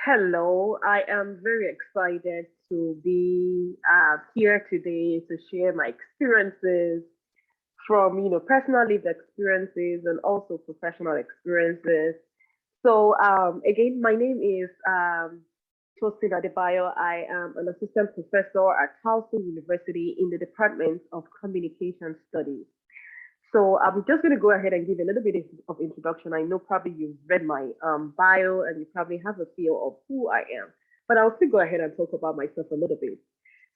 Hello, I am very excited to be here today to share my experiences from, personal lived experiences and also professional experiences. So, again, my name is Tosin Adebayo. I am an assistant professor at Towson University in the Department of Communication Studies. So I'm just going to go ahead and give a little bit of introduction. I know probably you've read my bio and you probably have a feel of who I am, but I'll still go ahead and talk about myself a little bit.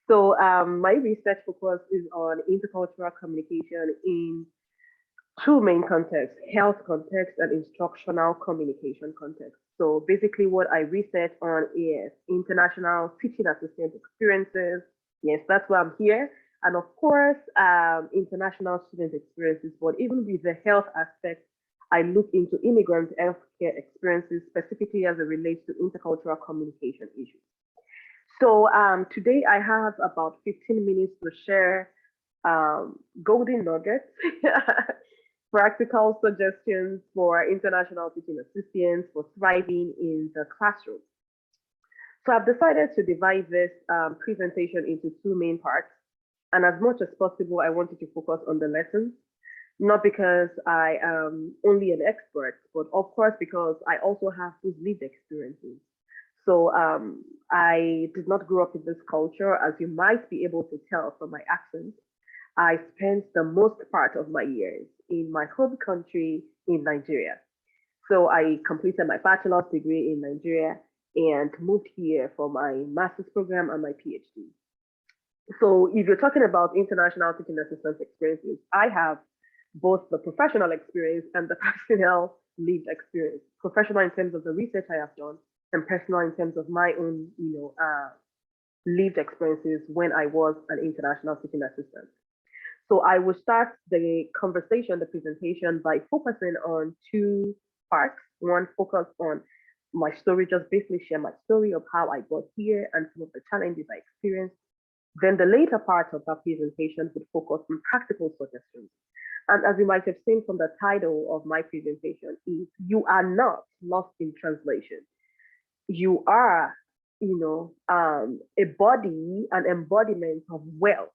So my research focus is on intercultural communication in two main contexts: health context and instructional communication context. So basically, what I research on is international teaching assistant experiences. Yes, that's why I'm here. And of course, international student experiences. But even with the health aspect, I look into immigrant healthcare experiences, specifically as it relates to intercultural communication issues. So today I have about 15 minutes to share golden nuggets, practical suggestions for international teaching assistants for thriving in the classroom. So I've decided to divide this presentation into two main parts. And as much as possible, I wanted to focus on the lessons, not because I am only an expert, but of course because I also have those lived experiences. So I did not grow up in this culture, as you might be able to tell from my accent. I spent the most part of my years in my home country in Nigeria. So I completed my bachelor's degree in Nigeria and moved here for my master's program and my PhD. So if you're talking about international teaching assistance experiences, I have both the professional experience and the personal lived experience. Professional in terms of the research I have done, and personal in terms of my own, lived experiences when I was an international teaching assistant. So I will start the conversation, the presentation, by focusing on two parts. One, focus on my story, just basically share my story of how I got here and some of the challenges I experienced. Then the later part of our presentation would focus on practical suggestions. And as you might have seen from the title of my presentation, is you are not lost in translation. You are, a body, an embodiment of wealth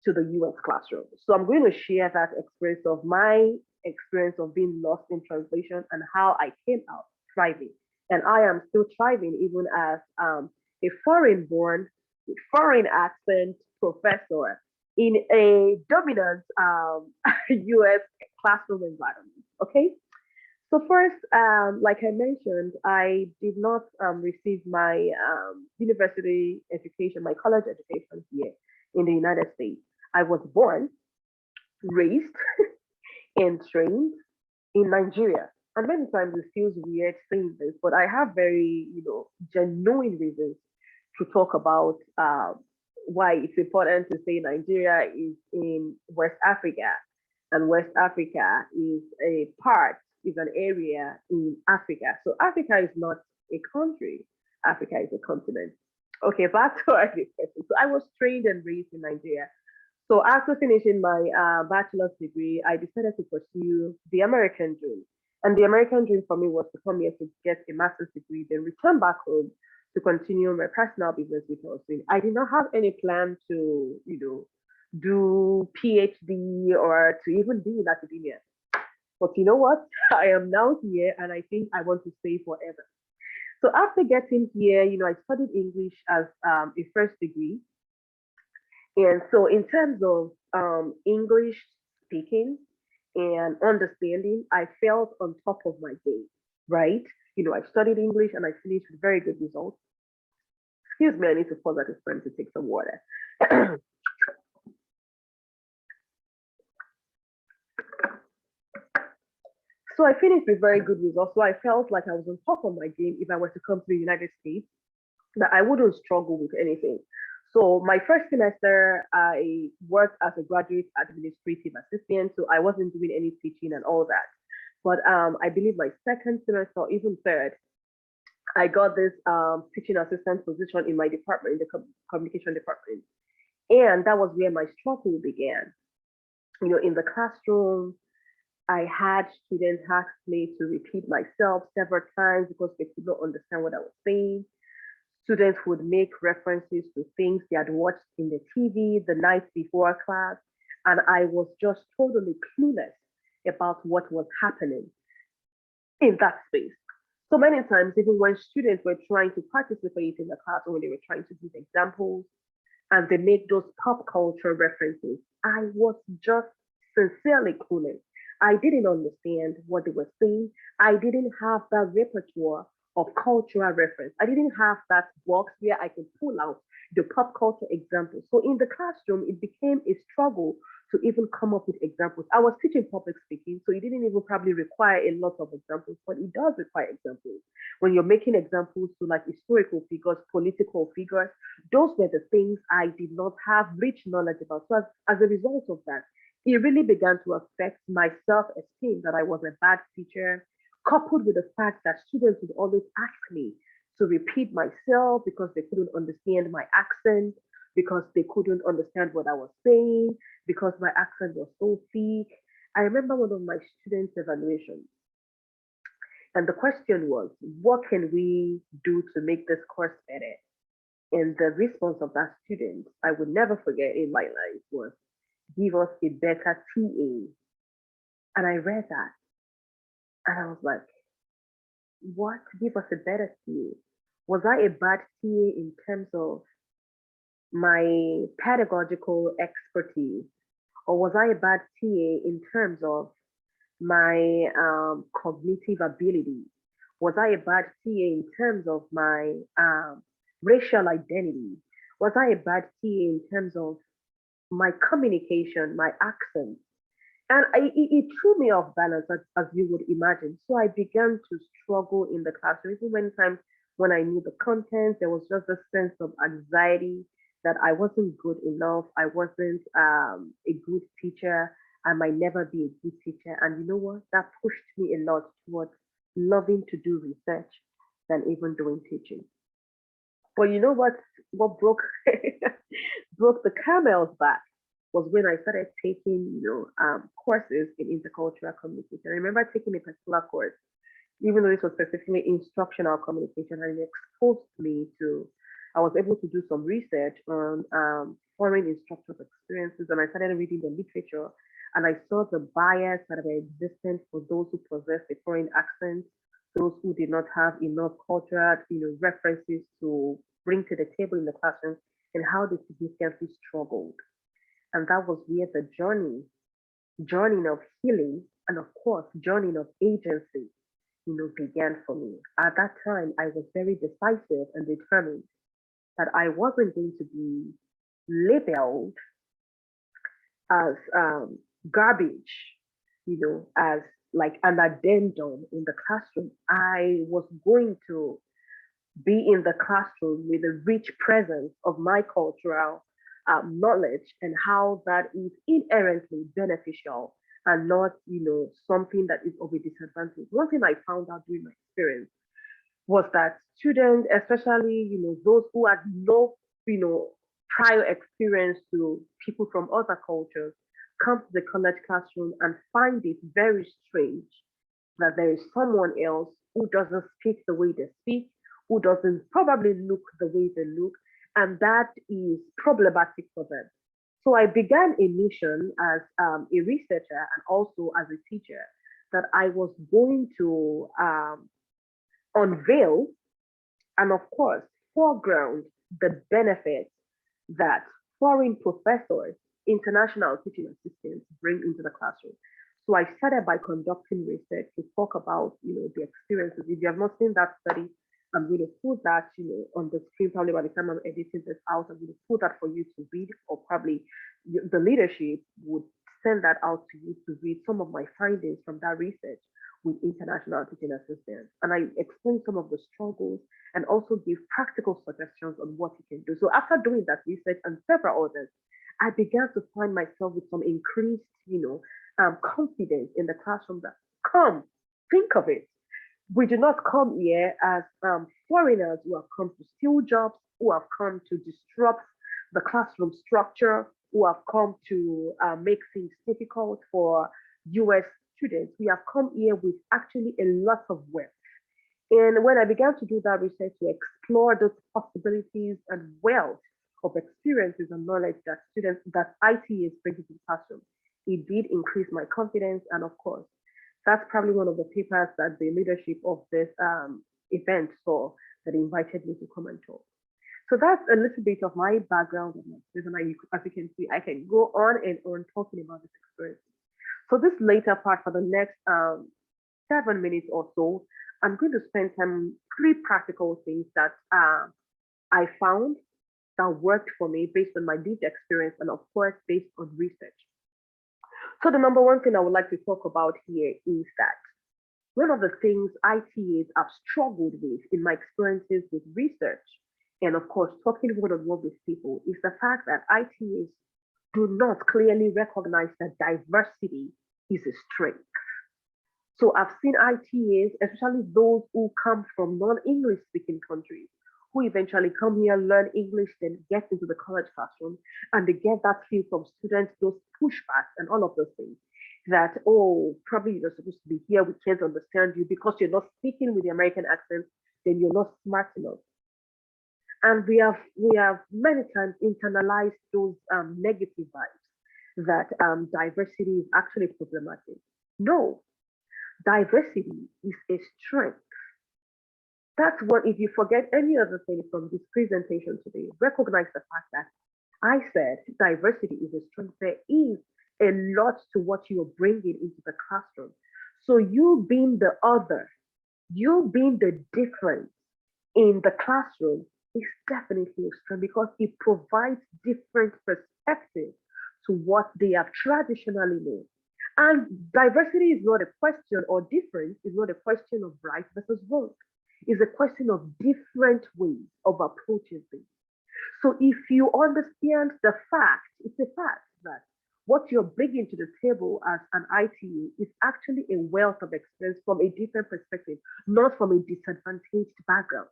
to the US classroom. So I'm going to share that experience of my experience of being lost in translation and how I came out thriving. And I am still thriving even as a foreign born, foreign accent professor in a dominant US classroom environment. Okay. So first, like I mentioned, I did not receive my university education, my college education here in the United States. I was born, raised, and trained in Nigeria. And many times it feels weird saying this, but I have very, genuine reasons to talk about why it's important to say Nigeria is in West Africa, and West Africa is a part, is an area in Africa. So Africa is not a country. Africa is a continent. Okay, back to our discussion. So I was trained and raised in Nigeria. So after finishing my bachelor's degree, I decided to pursue the American dream. And the American dream for me was to come here to get a master's degree, then return back home to continue my personal business which I was doing. I did not have any plan to, do PhD or to even be in academia. But you know what? I am now here and I think I want to stay forever. So after getting here, I studied English as a first degree. And so, in terms of English speaking and understanding, I felt on top of my game, right? I studied English and I finished with very good results. Excuse me, I need to pause at this point to take some water. So I finished with very good results. So I felt like I was on top of my game if I were to come to the United States, that I wouldn't struggle with anything. So my first semester, I worked as a graduate administrative assistant. So I wasn't doing any teaching and all that. But I believe my second semester, or even third, I got this teaching assistant position in my department, in the communication department. And that was where my struggle began. In the classroom, I had students ask me to repeat myself several times because they could not understand what I was saying. Students would make references to things they had watched in the TV the night before class, and I was just totally clueless about what was happening in that space. So many times, even when students were trying to participate in the class or when they were trying to give examples and they make those pop culture references, I was just sincerely clueless. I didn't understand what they were saying. I didn't have that repertoire of cultural reference. I didn't have that box where I could pull out the pop culture examples. So in the classroom, it became a struggle to even come up with examples. I was teaching public speaking, so it didn't even probably require a lot of examples, but it does require examples. When you're making examples to like historical figures, political figures, those were the things I did not have rich knowledge about. So as a result of that, it really began to affect my self-esteem that I was a bad teacher, coupled with the fact that students would always ask me to repeat myself because they couldn't understand my accent, because they couldn't understand what I was saying, because my accent was so thick. I remember one of my students' evaluations, and the question was, what can we do to make this course better? And the response of that student, I would never forget in my life, was give us a better TA. And I read that and I was like, what? Give us a better TA? Was I a bad TA in terms of my pedagogical expertise? Or was I a bad TA in terms of my cognitive ability? Was I a bad TA in terms of my racial identity? Was I a bad TA in terms of my communication, my accent? And it threw me off balance, as you would imagine. So I began to struggle in the classroom. Even many times when I knew the content, there was just a sense of anxiety that I wasn't good enough. I wasn't a good teacher. I might never be a good teacher. And you know what? That pushed me a lot towards loving to do research than even doing teaching. But you know what broke broke the camel's back was when I started taking, courses in intercultural communication. I remember taking a particular course, even though this was specifically instructional communication, and it exposed me to, I was able to do some research on foreign instructors' experiences, and I started reading the literature, and I saw the bias that were existent for those who possessed a foreign accent, those who did not have enough cultural, references to bring to the table in the classroom, and how they significantly struggled. And that was where the journey of healing, and of course, journey of agency, began for me. At that time, I was very decisive and determined that I wasn't going to be labeled as garbage, as like an addendum in the classroom. I was going to be in the classroom with a rich presence of my cultural knowledge and how that is inherently beneficial and not, something that is of a disadvantage. One thing I found out during my experience was that students, especially, those who had no, prior experience to people from other cultures, come to the college classroom and find it very strange that there is someone else who doesn't speak the way they speak, who doesn't probably look the way they look, and that is problematic for them. So I began a mission as a researcher and also as a teacher that I was going to unveil and, of course, foreground the benefits that foreign professors, international teaching assistants bring into the classroom. So I started by conducting research to talk about, the experiences. If you have not seen that study, I'm going to put that, on the screen probably by the time I'm editing this out. I'm going to put that for you to read, or probably the leadership would send that out to you to read some of my findings from that research with international teaching assistants. And I explain some of the struggles and also give practical suggestions on what you can do. So after doing that research and several others, I began to find myself with some increased, confidence in the classroom that, come, think of it. We do not come here as foreigners who have come to steal jobs, who have come to disrupt the classroom structure, who have come to make things difficult for US students, we have come here with actually a lot of wealth. And when I began to do that research to explore those possibilities and wealth of experiences and knowledge that students, that ITAs bring to the classroom, it did increase my confidence. And of course, that's probably one of the papers that the leadership of this event saw that invited me to come and talk. So that's a little bit of my background and my experience. And as you can see, I can go on and on talking about this experience. So this later part for the next 7 minutes or so, I'm going to spend time three practical things that I found that worked for me based on my lived experience and of course based on research. So the number one thing I would like to talk about here is that one of the things ITAs have struggled with in my experiences with research and of course talking one-on-one with people is the fact that ITAs do not clearly recognize that diversity is a strength. So I've seen ITAs, especially those who come from non-English speaking countries, who eventually come here, learn English, then get into the college classroom, and they get that feel from students, those pushbacks and all of those things. That, oh, probably you're supposed to be here, we can't understand you because you're not speaking with the American accent, then you're not smart enough. And we have many times internalized those negative vibes that diversity is actually problematic. No, diversity is a strength. That's what, if you forget any other thing from this presentation today, recognize the fact that I said diversity is a strength. There is a lot to what you're bringing into the classroom. So you being the other, you being the difference in the classroom is definitely a strength because it provides different perspectives to what they have traditionally known. And diversity is not a question, or difference is not a question of right versus wrong. It's a question of different ways of approaching things. So if you understand the fact, it's a fact that what you're bringing to the table as an ITA is actually a wealth of experience from a different perspective, not from a disadvantaged background,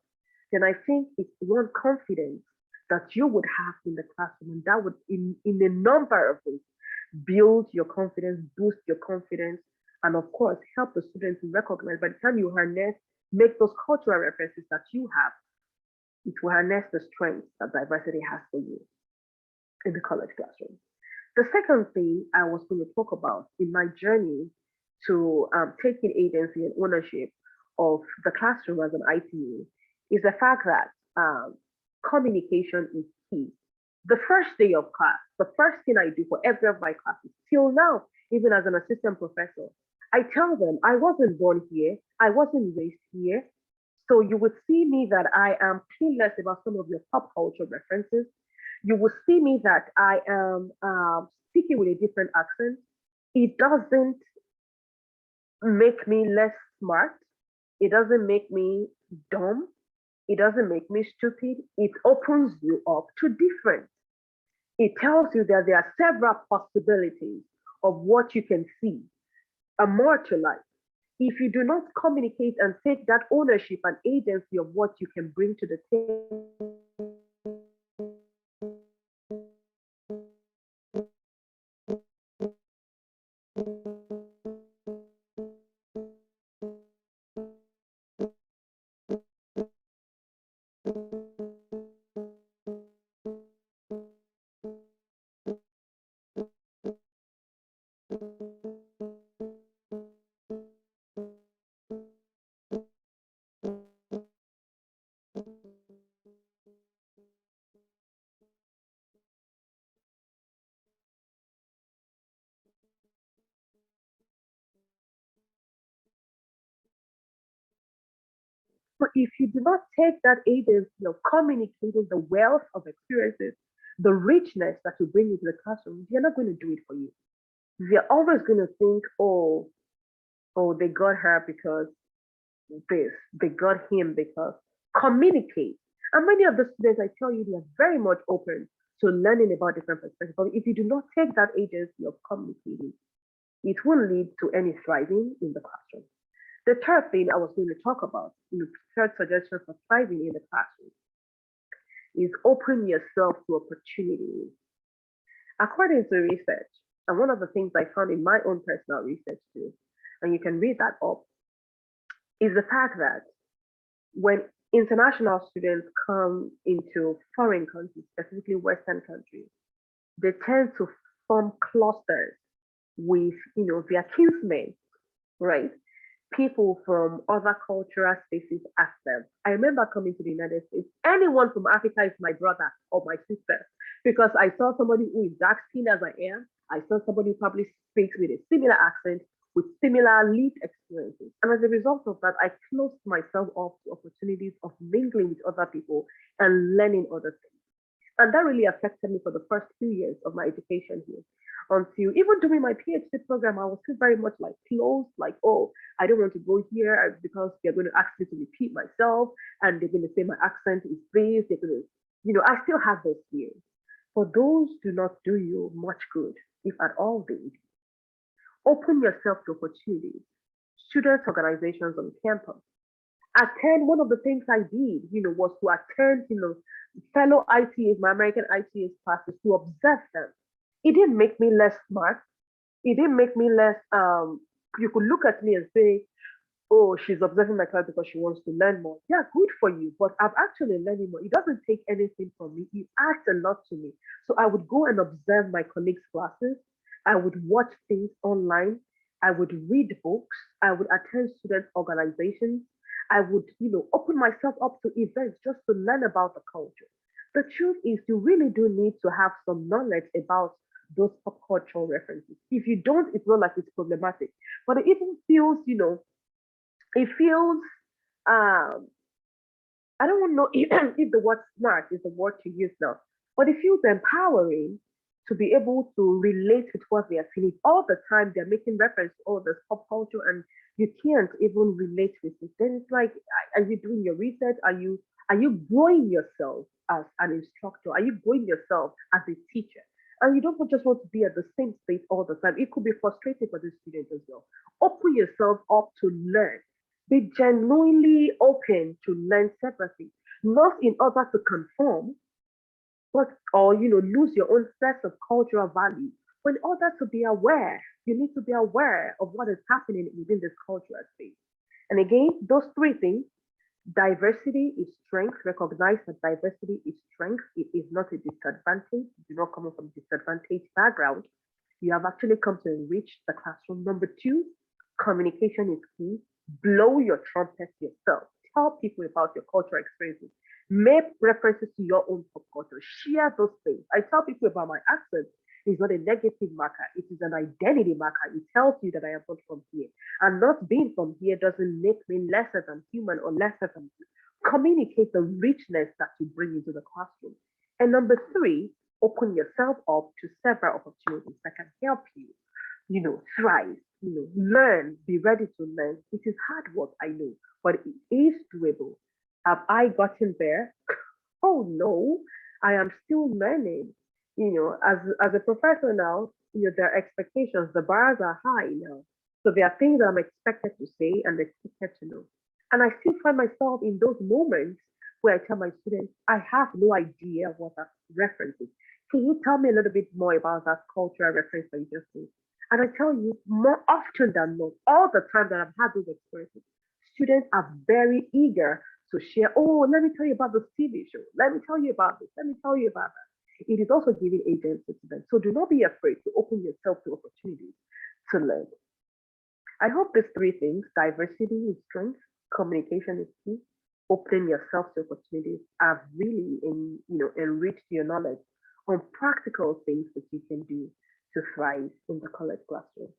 then I think it's one confidence that you would have in the classroom, and that would, in a number of ways, build your confidence, boost your confidence, and of course, help the students to recognize by the time you harness, make those cultural references that you have, it will harness the strengths that diversity has for you in the college classroom. The second thing I was going to talk about in my journey to taking agency and ownership of the classroom as an ITA is the fact that communication is key. The first day of class, the first thing I do for every of my classes, till now, even as an assistant professor, I tell them I wasn't born here, I wasn't raised here. So you would see me that I am clueless about some of your pop culture references. You will see me that I am speaking with a different accent. It doesn't make me less smart. It doesn't make me dumb. It doesn't make me stupid. It opens you up to difference. It tells you that there are several possibilities of what you can see and more to life. If you do not communicate and take that ownership and agency of what you can bring to the table, but if you do not take that agency of communicating the wealth of experiences, the richness that you bring into the classroom, they're not going to do it for you. They're always going to think, oh, they got her because this, they got him because communicate. And many of the students, I tell you, they are very much open to learning about different perspectives. But if you do not take that agency of communicating, it won't lead to any thriving in the classroom. The third thing I was going to talk about, the third suggestion for thriving in the classroom, is open yourself to opportunities. According to research, and one of the things I found in my own personal research too, and you can read that up, is the fact that when international students come into foreign countries, specifically Western countries, they tend to form clusters with, their kinsmen, right? People from other cultural spaces ask them. I remember coming to the United States, anyone from Africa is my brother or my sister because I saw somebody who is dark skinned as I am. I saw somebody who probably speaks with a similar accent with similar lived experiences. And as a result of that, I closed myself off to opportunities of mingling with other people and learning other things. And that really affected me for the first few years of my education here. Until even during my PhD program, I was still very much like closed, like, oh, I don't want to go here because they're going to ask me to repeat myself and they're going to say my accent is this. They're going to, I still have those fears. But those do not do you much good, if at all they do. Open yourself to opportunities, student organizations on campus. Attend one of the things I did, was to attend, fellow ITAs, my American ITAs classes to observe them. It didn't make me less smart. It didn't make me less, you could look at me and say, oh, she's observing my class because she wants to learn more. Yeah, good for you. But I've actually learning more. It doesn't take anything from me. It adds a lot to me. So I would go and observe my colleagues' classes. I would watch things online. I would read books. I would attend student organizations. I would, open myself up to events just to learn about the culture. The truth is, you really do need to have some knowledge about those pop cultural references. If you don't, it's not like it's problematic. But it even feels, it feels, um, I don't want to know if the word smart is the word to use now, but it feels empowering to be able to relate with what they are feeling. All the time they're making reference to all this pop culture and you can't even relate with it. Then it's like, are you doing your research? Are you growing yourself as an instructor? Are you growing yourself as a teacher? And you don't just want to be at the same space all the time. It could be frustrating for the students as well. Open yourself up to learn. Be genuinely open to learn separately, not in order to conform, but or lose your own sense of cultural value. But in order to be aware, you need to be aware of what is happening within this cultural space. And again, those three things: diversity is strength. Recognize that diversity is strength. It is not a disadvantage. You're not coming from a disadvantaged background. You have actually come to enrich the classroom. Number two, communication is key. Blow your trumpet yourself. Tell people about your cultural experiences. Make references to your own pop culture. Share those things. I tell people about my accent. It's not a negative marker. It is an identity marker. It tells you that I am not from here. And not being from here doesn't make me lesser than human or lesser than you. Communicate the richness that you bring into the classroom. And number three, open yourself up to several opportunities that can help you, thrive, learn, be ready to learn. It is hard work, I know, but it is doable. Have I gotten there? Oh no, I am still learning. As a professor now, there are expectations. The bars are high now. So there are things I'm expected to say and expected to know. And I still find myself in those moments where I tell my students, I have no idea what that reference is. Can you tell me a little bit more about that cultural reference that you just made? And I tell you, more often than not, all the time that I've had those experiences, students are very eager to share. Oh, let me tell you about this TV show. Let me tell you about this. Let me tell you about that. It is also giving agency to them. So do not be afraid to open yourself to opportunities to learn. I hope these three things: diversity is strength, communication is key, opening yourself to opportunities have really enriched your knowledge on practical things that you can do to thrive in the college classroom.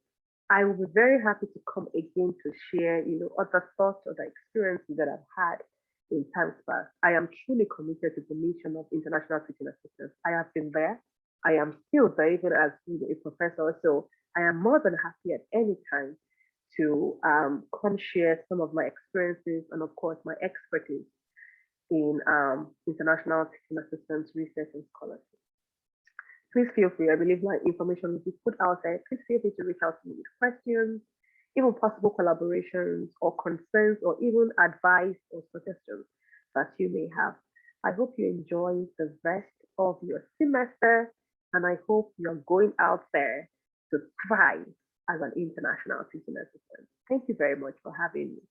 I will be very happy to come again to share, other thoughts or the experiences that I've had in times past. I am truly committed to the mission of international teaching assistants. I have been there. I am still there, even as a professor. So I am more than happy at any time to come share some of my experiences and, of course, my expertise in international teaching assistance research and scholarship. Please feel free. I believe my information will be put out there. Please feel free to reach out to me with questions, even possible collaborations or concerns, or even advice or suggestions that you may have. I hope you enjoy the rest of your semester, and I hope you're going out there to thrive as an international teaching assistant. Thank you very much for having me.